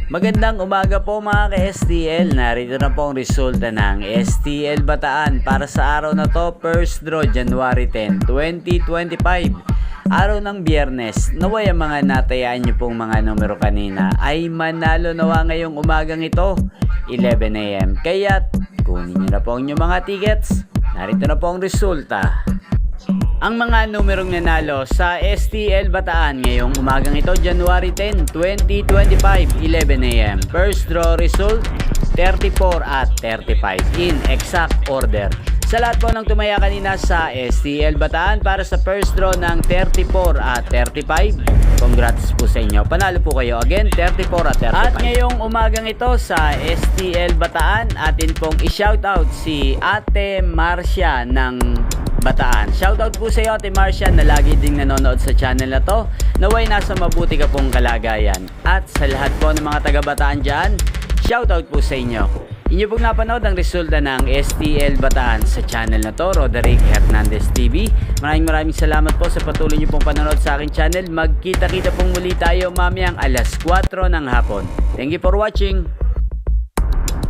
Magandang umaga po mga ka-STL. Narito na po ang resulta ng STL Bataan para sa araw na to, first draw January 10, 2025. Araw ng Biyernes. Naway ang mga natayaan nyo pong mga numero kanina ay manalo nawa ngayong umagang ito, 11 AM. Kaya kunin nyo na po ang inyong mga tickets. Narito na po ang resulta. Ang mga numerong nanalo sa STL Bataan ngayong umagang ito, January 10, 2025, 11 AM. First draw result, 34 at 35 in exact order. Sa lahat po ng tumaya kanina sa STL Bataan para sa first draw ng 34 at 35, congrats po sa inyo. Panalo po kayo again, 34 at 35. At ngayong umagang ito sa STL Bataan, atin pong i-shoutout si Ate Marcia ng Bataan. Shoutout po sa iyo Ate Marcia na lagi ding nanonood sa channel na to. Naway nasa mabuti ka pong kalagayan. At sa lahat po ng mga taga Bataan dyan, shoutout po sa inyo. Inyo pong napanood ang resulta ng STL Bataan sa channel na to, Roderick Hernandez TV. Maraming salamat po sa patuloy niyo pong panonood sa aking channel. Magkita-kita pong muli tayo mamayang alas 4 ng hapon. Thank you for watching.